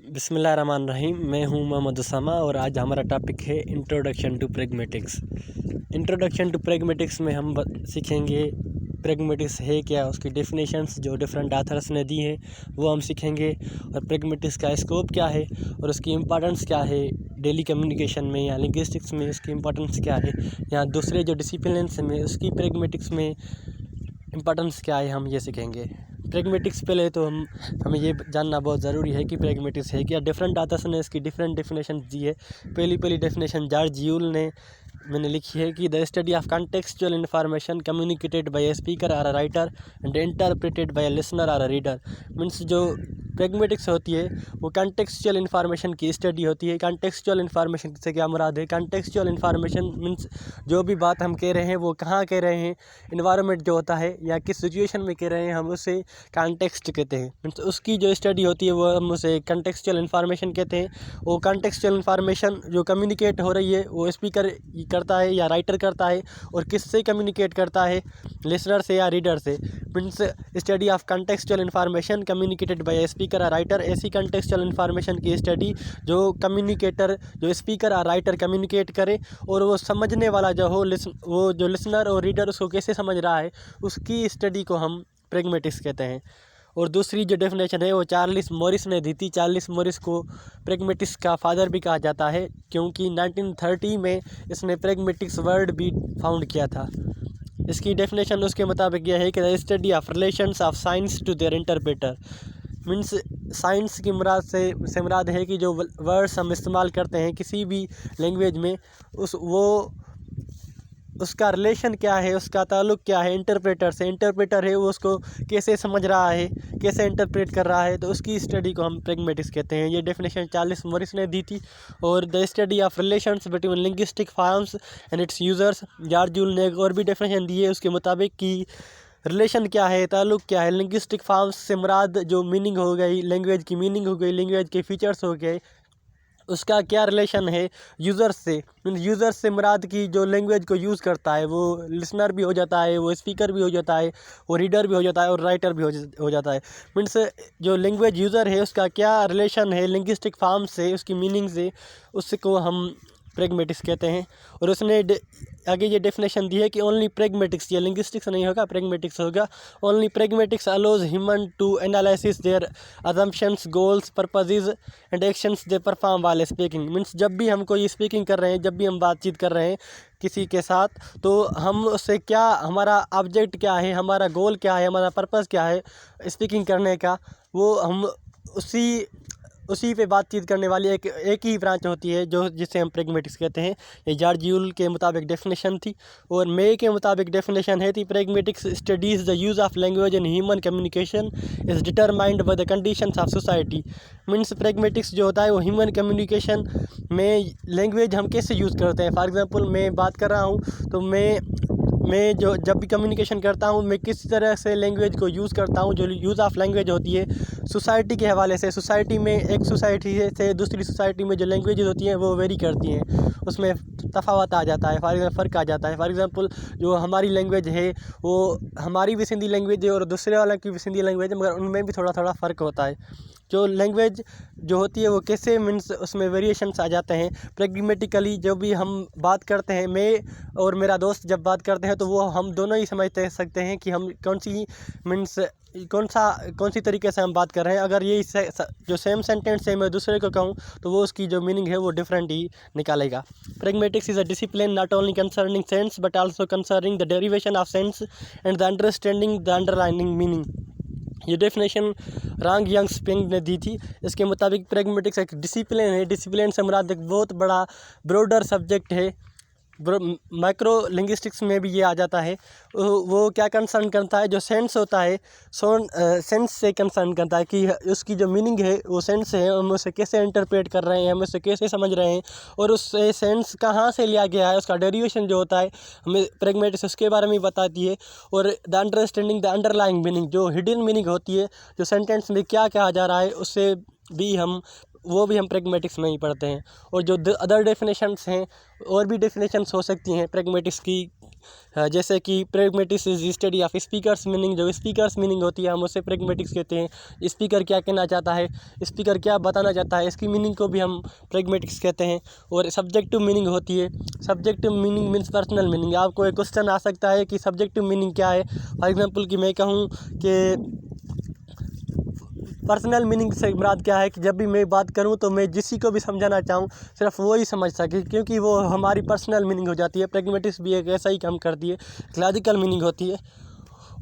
बिस्मिल्लाहिर्रहमानिर्रहीम। मैं हूं मोहम्मद उसामा और आज हमारा टॉपिक है introduction to pragmatics. Introduction to pragmatics में हम सीखेंगे प्रैग्मेटिक्स है क्या, उसकी डेफिनेशंस जो डिफरेंट ऑथर्स ने दी हैं वो हम सीखेंगे, और प्रैग्मेटिक्स का स्कोप क्या है और उसकी इम्पोर्टेंस क्या है डेली कम्युनिकेशन में या लिंग्विस्टिक्स में, उसकी इम्पोर्टेंस क्या है, या दूसरे जो डिसिप्लिन्स में उसकी प्रैग्मेटिक्स में इम्पोर्टेंस क्या है, हम ये सीखेंगे। प्रैग्मेटिक्स पहले तो हमें ये जानना बहुत ज़रूरी है कि प्रैग्मेटिक्स है क्या। डिफरेंट ऑथर्स ने इसकी डिफरेंट डेफिनेशन दी है। पहली डेफिनेशन जॉर्ज यूल ने मैंने लिखी है कि the study of contextual information communicated by a speaker or a writer and interpreted by a listener or a reader. Means जो प्रैग्मेटिक्स होती है वो कॉन्टेक्सचुअल इन्फॉर्मेशन की स्टडी होती है। कॉन्टेक्सचुअल इन्फॉर्मेशन से क्या मुराद है? कॉन्टेक्सचुअल इन्फॉर्मेशन मीन्स जो भी बात हम कह रहे हैं वो कहाँ कह रहे हैं, इन्वायरमेंट जो होता है या किस सिचुएशन में कह रहे हैं, हम उसे कॉन्टेक्स्ट कहते हैं। मीन्स उसकी जो स्टडी होती है वो हम उसे कॉन्टेक्सचुअल इन्फॉर्मेशन कहते हैं। वो कॉन्टेक्सचुअल इन्फॉर्मेशन जो कम्युनिकेट हो रही है वो स्पीकर करता है या राइटर करता है, और किससे कम्युनिकेट करता है, लिसनर से या रीडर से। Means study of contextual information communicated by a speaker और राइटर। ऐसी कॉन्टेक्सचुअल इन्फॉर्मेशन की स्टडी जो कम्युनिकेटर, जो स्पीकर और राइटर कम्युनिकेट करे, और वो समझने वाला जो हो, वो जो लिसनर और रीडर उसको कैसे समझ रहा है, उसकी स्टडी को हम प्रैग्मेटिक्स कहते हैं। और दूसरी जो डेफिनेशन है वो चार्ल्स मॉरिस ने दी थी। चार्ल्स मॉरिस को प्रैग्मेटिक्स का फादर भी कहा जाता है, क्योंकि 1930 में इसने प्रैग्मेटिक्स वर्ड भी फाउंड किया था। इसकी डेफिनेशन उसके मुताबिक यह है कि the study of relations of science to their interpreter. Means science की मुराद से मुराद है कि जो वर्ड्स हम इस्तेमाल करते हैं किसी भी लैंग्वेज में, उसका रिलेशन क्या है, उसका ताल्लुक़ क्या है इंटरप्रेटर से। इंटरप्रेटर है वो उसको कैसे समझ रहा है, कैसे इंटरप्रेट कर रहा है, तो उसकी स्टडी को हम प्रैग्मेटिक्स कहते हैं। ये डेफिनेशन चार्ल्स मॉरिस ने दी थी। और the study of relations between linguistic forms and it's users, George Yule ने एक और भी डेफिनेशन दी है उसके मुताबिक कि रिलेशन क्या है, ताल्लुक़ क्या है। लिंग्विस्टिक फॉर्म्स से मुराद जो मीनिंग हो गई, लैंग्वेज की मीनिंग हो गई, लैंग्वेज के फीचर्स हो गए, उसका क्या रिलेशन है यूज़र्स से। यूज़र्स से मुराद की जो लैंग्वेज को यूज़ करता है वो लिसनर भी हो जाता है, वो स्पीकर भी हो जाता है, वो रीडर भी हो जाता है, और राइटर भी हो जाता है। मीन्स जो लैंग्वेज यूज़र है उसका क्या रिलेशन है लिंग्विस्टिक फॉर्म से, उसकी मीनिंग से, उसको हम प्रैग्मेटिक्स कहते हैं। और उसने आगे ये डेफिनेशन दी है कि ओनली प्रैग्मेटिक्स, ये लिंग्विस्टिक्स नहीं होगा, प्रैग्मेटिक्स होगा। Only pragmatics allows human to analysis their assumptions, goals, purposes and actions they perform वाले स्पीकिंग। मीन्स जब भी हम कोई स्पीकिंग कर रहे हैं, जब भी हम बातचीत कर रहे हैं किसी के साथ, तो हम उससे क्या, हमारा ऑब्जेक्ट क्या है, हमारा गोल क्या है, हमारा पर्पस क्या है स्पीकिंग करने का, वो हम उसी पे बातचीत करने वाली एक ही ब्रांच होती है जो जिसे हम प्रैग्मेटिक्स कहते हैं। ये जॉर्ज यूल के मुताबिक डेफिनेशन थी। और मे के मुताबिक डेफिनेशन है थी pragmatics studies the use of language in human communication is determined by the conditions of society. Means pragmatics जो होता है वो ह्यूमन कम्युनिकेशन में लैंग्वेज हम कैसे यूज़ करते हैं। फॉर एग्ज़ाम्पल मैं बात कर रहा हूँ तो मैं जो जब भी कम्युनिकेशन करता हूँ मैं किस तरह से लैंग्वेज को यूज़ करता हूँ। जो यूज़ ऑफ लैंग्वेज होती है सोसाइटी के हवाले से, सोसाइटी में एक सोसाइटी से दूसरी सोसाइटी में जो लैंग्वेजेस होती हैं वो वेरी करती हैं, उसमें तफावत आ जाता है, फ़र्क आ जाता है। फॉर एग्ज़ाम्पल जो हमारी लैंग्वेज है वो हमारी भी सिंधी लैंग्वेज है और दूसरे वाले की भी सिंधी लैंग्वेज है, मगर उनमें भी थोड़ा थोड़ा फ़र्क होता है। जो लैंग्वेज जो होती है वो कैसे, मीन्स उसमें वेरिएशंस आ जाते हैं। प्रैग्मेटिकली जब भी हम बात करते हैं, मैं और मेरा दोस्त जब बात करते हैं तो वो हम दोनों ही समझते सकते हैं कि हम कौन सी तरीके से हम बात कर रहे हैं। अगर ये जो सेम सेंटेंस है मैं दूसरे को कहूँ तो वो उसकी जो मीनिंग है वो डिफरेंट ही निकालेगा। Pragmatics is a discipline not only concerning sense but also concerning the derivation of sense and the understanding the underlining meaning. ये डेफिनेशन रांग यंग स्पिंग ने दी थी। इसके मुताबिक प्रैग्मेटिक्स एक डिसिप्लिन है। डिसिप्लिन से मुराद एक बहुत बड़ा ब्रॉडर सब्जेक्ट है। माइक्रो लिंग्विस्टिक्स में भी ये आ जाता है। वो क्या कंसर्न करता है, जो सेंस होता है सेंस से कंसर्न करता है कि उसकी जो मीनिंग है वो सेंस है, हम उसे कैसे इंटरप्रेट कर रहे हैं, हम उसे कैसे समझ रहे हैं, और उससे सेंस कहाँ से लिया गया है, उसका डेरिवेशन जो होता है हमें प्रैग्मेटिक्स उसके बारे में बताती है। और the understanding the underlying meaning, जो हिडन मीनिंग होती है, जो सेंटेंस में क्या कहा जा रहा है उससे भी हम प्रैग्मेटिक्स में ही पढ़ते हैं। और जो अदर डेफिनेशंस हैं, और भी डेफिनेशंस हो सकती हैं प्रैग्मेटिक्स की, जैसे कि pragmatics is study of speakers meaning, जो स्पीकर्स मीनिंग होती है हम उसे प्रेगमेटिक्स कहते हैं। स्पीकर क्या कहना चाहता है, स्पीकर क्या बताना चाहता है, इसकी मीनिंग को भी हम प्रेगमेटिक्स कहते हैं। और सब्जेक्टिव मीनिंग होती है, subjective meaning means personal meaning. आपको एक क्वेश्चन आ सकता है कि सब्जेक्टिव मीनिंग क्या है। फॉर एग्जांपल कि मैं कहूँ कि पर्सनल मीनिंग से मुराद क्या है कि जब भी मैं बात करूं तो मैं जिसी को भी समझाना चाहूं सिर्फ वो ही समझ सके, क्योंकि वो हमारी पर्सनल मीनिंग हो जाती है। प्रेगमेटिक्स भी एक ऐसा ही काम करती है, लॉजिकल मीनिंग होती है।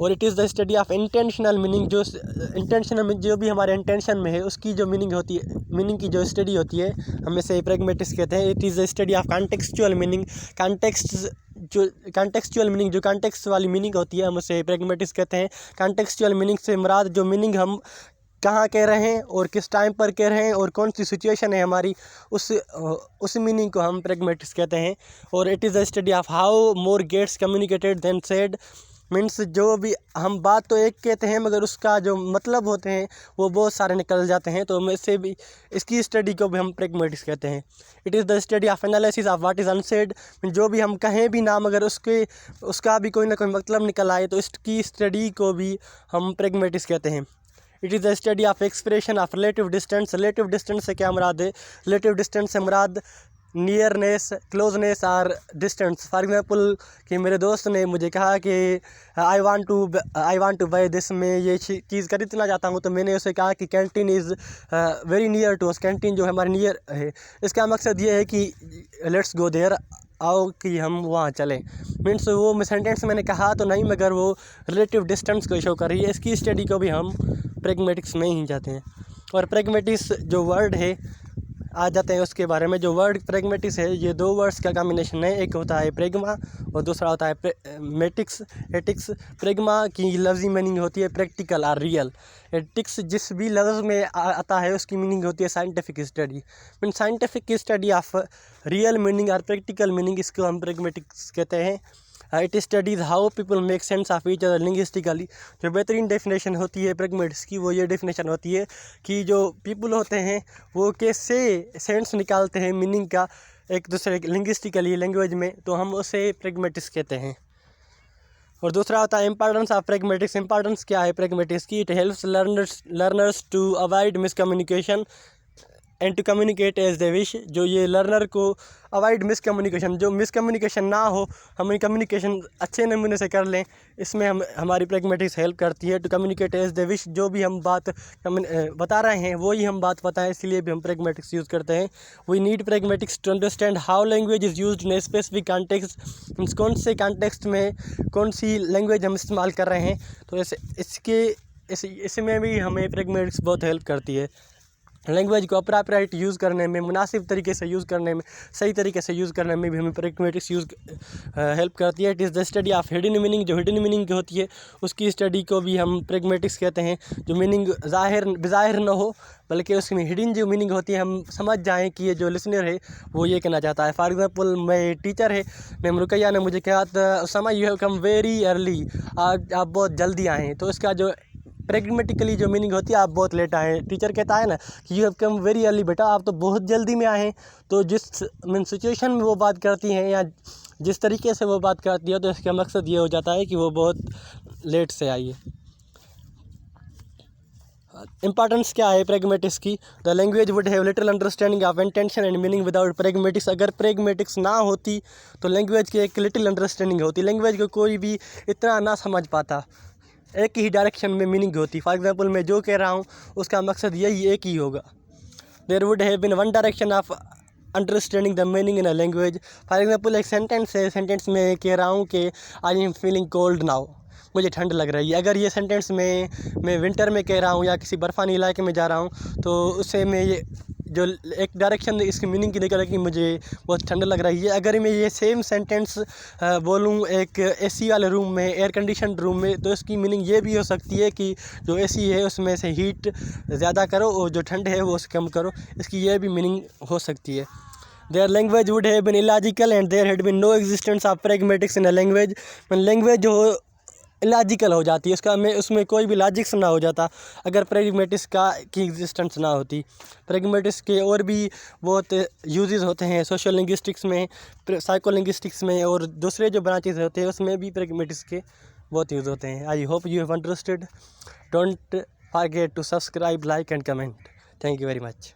और it is the study of intentional meaning, जो इंटेंशनल मीनिंग जो भी हमारे इंटेंशन में है उसकी जो मीनिंग होती है, मीनिंग की जो स्टडी होती है हम इसे प्रेगमेटिक्स कहते हैं। It is the study of contextual meaning, contextual meaning जो कॉन्टेक्स्ट वाली मीनिंग होती है हम उसे प्रेगमेटिक्स कहते हैं। कॉन्टेक्सचुअल मीनिंग से मुराद जो मीनिंग हम कहाँ कह रहे हैं और किस टाइम पर कह रहे हैं और कौन सी सिचुएशन है हमारी, उस मीनिंग को हम प्रेगमेटिक्स कहते हैं। और it is the study of how more gets communicated than said, means जो भी हम बात तो एक कहते हैं मगर उसका जो मतलब होते हैं वो बहुत सारे निकल जाते हैं, तो हम इससे भी इसकी स्टडी को भी हम प्रेगमेटिक्स कहते हैं। It is the study of analysis of what is unsaid, जो भी हम कहें भी ना मगर उसका भी कोई ना कोई मतलब निकल आए तो इसकी स्टडी को भी हम प्रेगमेटिक्स कहते हैं। It is the study of expression of relative distance, relative distance से क्या मुराद है, रिलेटिव डिस्टेंस से मुराद नियरनेस, क्लोजनेस और डिस्टेंस। फॉर एग्जांपल कि मेरे दोस्त ने मुझे कहा कि I want to buy this, मैं ये चीज़ खरीदना चाहता हूँ, तो मैंने उसे कहा कि canteen is very near to us, canteen जो है हमारे नियर है। इसका मकसद ये है कि लेट्स गो देयर, आओ कि हम वहाँ चलें। मीन्स वो सेंटेंस मैंने कहा तो नहीं मगर वो रिलेटिव डिस्टेंस को शो कर रही है। इसकी स्टडी को भी हम प्रेगमेटिक्स में ही जाते हैं। और प्रेगमेटिक्स जो वर्ड है आ जाते हैं उसके बारे में। जो वर्ड प्रेगमेटिक्स है ये दो वर्ड्स का कॉम्बिनेशन है, एक होता है प्रेगमा और दूसरा होता है मेटिक्स, एटिक्स। प्रेगमा की लफ्ज़ी मीनिंग होती है प्रैक्टिकल और रियल। एटिक्स जिस भी लफ्ज़ में आता है उसकी मीनिंग होती है scientific study. Mean scientific study of real meaning और प्रैक्टिकल मीनिंग, इसको हम प्रेगमेटिक्स कहते हैं। It studies how people make sense of each other linguistically. जो बेहतरीन डेफिनेशन होती है प्रेगमेटिक्स की वो ये डेफिनेशन होती है कि जो पीपल होते हैं वो कैसे सेंस निकालते हैं मीनिंग का एक दूसरे लिंग्विस्टिकली लैंग्वेज में, तो हम उसे प्रेगमेटिक्स कहते हैं। और दूसरा होता है इम्पॉर्टेंस ऑफ प्रेगमेटिक्स। इम्पॉर्टेंस क्या है प्रेगमेटिक्स की, it helps learners to avoid miscommunication and to communicate as they wish. जो ये लर्नर को अवॉइड मिसकम्युनिकेशन, जो मिसकम्युनिकेशन ना हो, हम कम्युनिकेशन अच्छे नमूने से कर लें, इसमें हमारी प्रेगमेटिक्स हेल्प करती है। To communicate as they wish, जो भी हम बात बता रहे हैं वो ही हम बात बताएं, इसलिए भी हम प्रेगमेटिक्स यूज़ करते हैं। We need pragmatics to understand how language is used in a specific context, means कौन से कॉन्टेक्स्ट में कौन सी लैंग्वेज हम इस्तेमाल कर रहे हैं, तो इसमें भी हमें प्रेगमेटिक्स बहुत हेल्प करती है। लैंग्वेज को अप्रोप्रिएट यूज़ करने में, मुनासिब तरीके से यूज़ करने में, सही तरीके से यूज़ करने में भी हमें प्रेगमेटिक्स हेल्प करती है। It is the study of hidden meaning, जो हिडन मीनिंग की होती है उसकी स्टडी को भी हम प्रेगमेटिक्स कहते हैं। जो मीनिंग ज़ाहिर न हो बल्कि उसमें हिडन जो मीनिंग होती है हम समझ जाएँ कि ये जो लिसनर है वो ये कहना चाहता है। फॉर एग्जांपल मैं टीचर है, मैम रुकैया ने मुझे कहा था Usama you have come very early, आज आप बहुत जल्दी आए हैं, तो इसका जो प्रेगमेटिकली जो मीनिंग होती है आप बहुत लेट आए हैं। टीचर कहता है ना कि you have come very early, बेटा आप तो बहुत जल्दी में आए हैं। तो जिस सिचुएशन में वो बात करती हैं या जिस तरीके से वो बात करती है तो इसका मकसद ये हो जाता है कि वो बहुत लेट से आई है। इंपॉर्टेंस क्या है प्रेगमेटिक्स की, the language would have little understanding of intention and meaning without pragmatics. अगर प्रेगमेटिक्स ना होती तो लैंग्वेज की एक लिटिल अंडरस्टैंडिंग होती, लैंग्वेज को कोई भी इतना ना समझ पाता, एक ही डायरेक्शन में मीनिंग होती। फॉर एग्जांपल मैं जो कह रहा हूँ उसका मकसद यही एक ही होगा। There would have been one direction of understanding the meaning in a language. For example एक सेंटेंस है, सेंटेंस में कह रहा हूँ कि I am feeling cold now, मुझे ठंड लग रही है। अगर ये सेंटेंस में मैं विंटर में कह रहा हूँ या किसी बर्फ़ानी इलाके में जा रहा हूँ तो उससे मैं ये जो एक डायरेक्शन इसकी मीनिंग की निकल कि मुझे बहुत ठंड लग रही है। अगर मैं ये सेम सेंटेंस बोलूँ एक एसी वाले रूम में, एयर कंडीशन रूम में, तो इसकी मीनिंग ये भी हो सकती है कि जो एसी है उसमें से हीट ज़्यादा करो और जो ठंड है वो उसे कम करो, इसकी ये भी मीनिंग हो सकती है। Their language would have been illogical and there had been no existence of pragmatics in a language। Language जो इलॉजिकल हो जाती है, उसका में उसमें कोई भी लॉजिक्स ना हो जाता अगर प्रैग्मेटिक्स की एग्जिस्टेंस ना होती। प्रैग्मेटिक्स के और भी बहुत यूजेस होते हैं सोशल लिंग्विस्टिक्स में, साइको लिंग्विस्टिक्स में, और दूसरे जो ब्रांचेस होते हैं उसमें भी प्रैग्मेटिक्स के बहुत यूज़ होते हैं। I hope you have understood. Don't forget to subscribe, like and comment. Thank you very much.